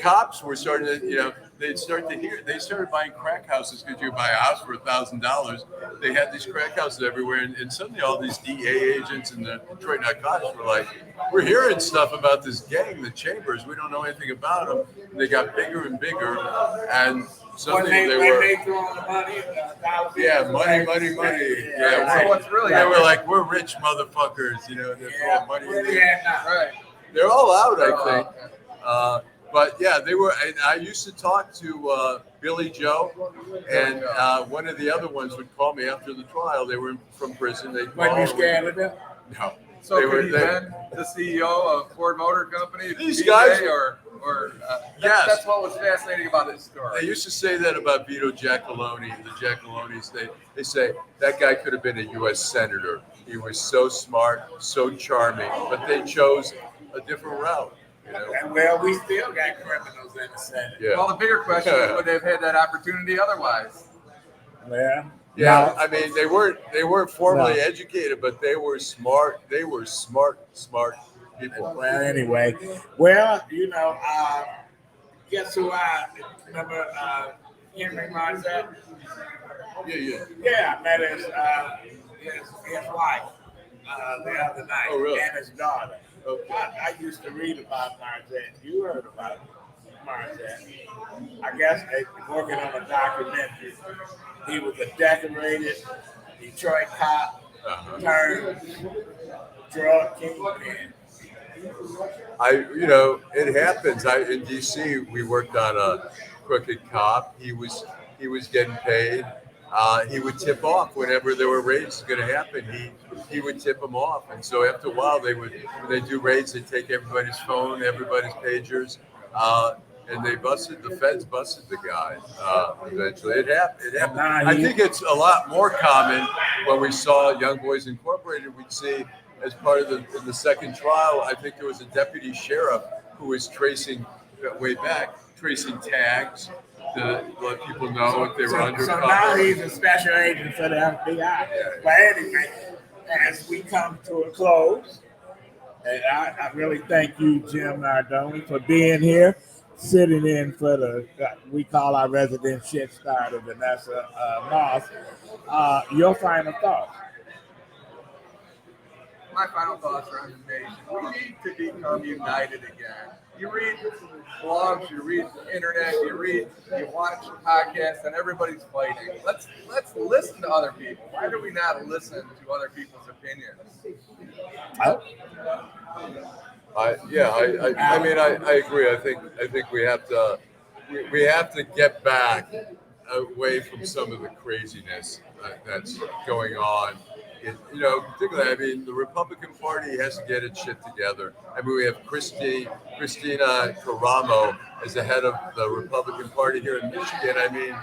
cops were starting to, they started buying crack houses because you buy a house for $1,000. They had these crack houses everywhere, and suddenly all these DA agents and the Detroit narcotics were like, we're hearing stuff about this gang, the Chambers. We don't know anything about them. And they got bigger and bigger, and suddenly they throwing the money. Money. Yeah, so what's really they were like, we're rich motherfuckers, they're throwing money. Right. They're all out, I think. But yeah, they were. And I used to talk to Billy Joe, and one of the other ones would call me after the trial. They were from prison. They weren't you scared of them? No. So could he been the CEO of Ford Motor Company? These guys, yes. That's what was fascinating about this story. They used to say that about Vito Giacalone. The Giacalones, they say that guy could have been a U.S. senator. He was so smart, so charming, but they chose a different route. And well, we still got criminals in the Senate. Yeah. Well, the bigger question is, would they have had that opportunity otherwise? Yeah. I mean, they weren't formally educated, but they were smart. They were smart people. Well, anyway, guess who I remember? Henry Marzette. Yeah, I met his wife the other night, and his daughter. I used to read about Marzette. You heard about Marzette. I guess they were working on a documentary. He was a decorated Detroit cop turned drug kingpin. It happens. In D.C., we worked on a crooked cop. He was getting paid. He would tip off whenever there were raids going to happen. He would tip them off, and so after a while, when they do raids, they take everybody's phone, everybody's pagers, and the feds busted the guy. Eventually, it happened. I think it's a lot more common when we saw Young Boys Incorporated. We'd see as part of the second trial. I think there was a deputy sheriff who was tracing tags to let people know if they were undercover. So now he's a special agent for the FBI. But anyway, as we come to a close, and I really thank you, Jim Nardone, for being here, sitting in for we call our resident shit starter, Vanessa Moss. Your final thoughts? my final thoughts are on the nation. We need to become united again. You read blogs, you read the internet, you watch podcasts, and everybo's fighting. Let's listen to other people. Why do we not listen to other people's opinions? I agree. I think we have to get back away from some of the craziness that's going on. Particularly, I mean, the Republican Party has to get its shit together. I mean, we have Christina Caramo as the head of the Republican Party here in Michigan. I mean,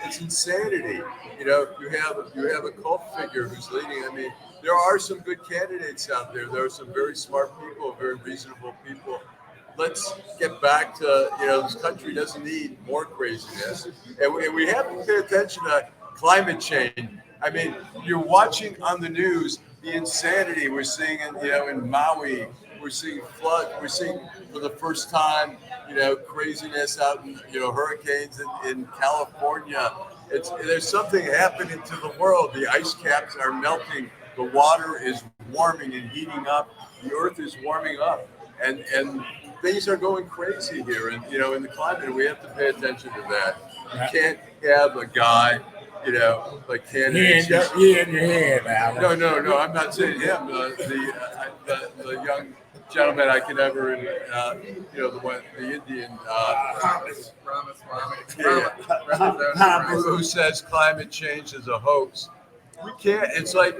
it's insanity. You have a cult figure who's leading. I mean, there are some good candidates out there. There are some very smart people, very reasonable people. Let's get back to, this country doesn't need more craziness. And we have to pay attention to climate change. I mean, you're watching on the news the insanity we're seeing in Maui. We're seeing flood. We're seeing for the first time, craziness out in, hurricanes in California. There's something happening to the world. The ice caps are melting. The water is warming and heating up. The earth is warming up, and things are going crazy here. And in the climate, we have to pay attention to that. You can't have a guy, like candidates. You in your head, Allan. No. I'm not saying him. The young gentleman I can never, the Indian. Who says climate change is a hoax? We can't. It's no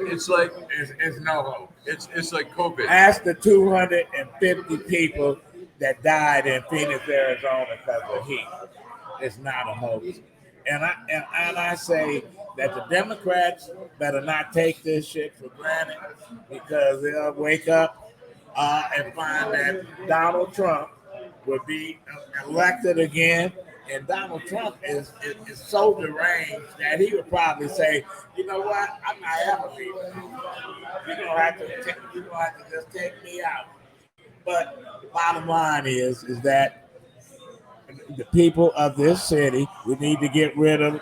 hoax. It's like COVID. Ask the 250 people that died in Phoenix, Arizona because of heat. It's not a hoax. And I say that the Democrats better not take this shit for granted, because they'll wake up and find that Donald Trump will be elected again. And Donald Trump is so deranged that he would probably say, you know what, I'm not ever leaving. You're gonna have to just take me out. But the bottom line is that the people of this city, we need to get rid of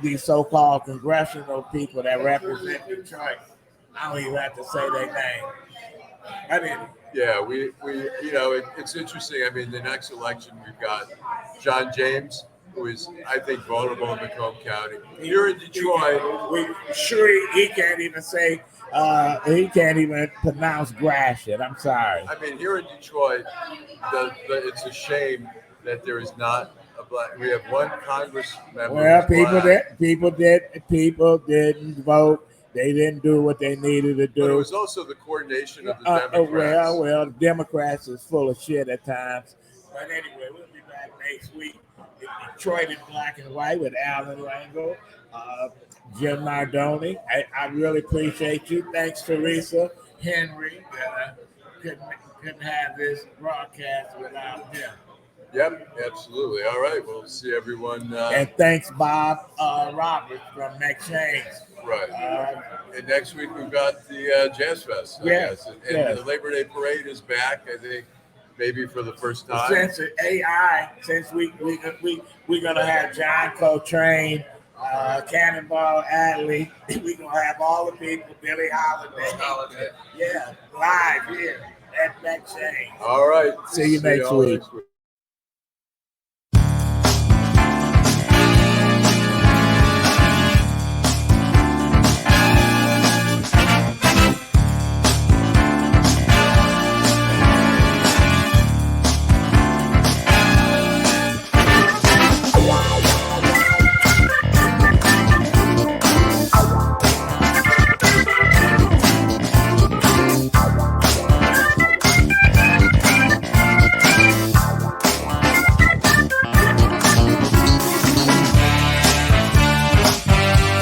these so-called congressional people that represent Detroit. I don't even have to say their name. I mean, yeah, it's interesting. I mean, the next election we've got John James, who is, I think, vulnerable in Macomb County. Here in Detroit, he can't even say. He can't even pronounce Gratiot. I'm sorry. I mean, here in Detroit, it's a shame that there is not a black. We have one Congress member. Well, people didn't vote. They didn't do what they needed to do. But it was also the coordination of the Democrats. Well, the Democrats is full of shit at times. But anyway, we'll be back next week in Detroit in black and white with Allan Lengel, Jim Nardone. I really appreciate you. Thanks, Teresa, Henry. Couldn't have this broadcast without him. Yep, absolutely. All right, we'll see everyone. And thanks, Bob Roberts from McShane's. Right. And next week we've got the Jazz Fest. Yes. And the Labor Day Parade is back, I think, maybe for the first time. Since we're gonna have John Coltrane, Cannonball Adderley, we're gonna have all the people, Billie Holiday. Yeah, live here at McShane. All right. See you next week.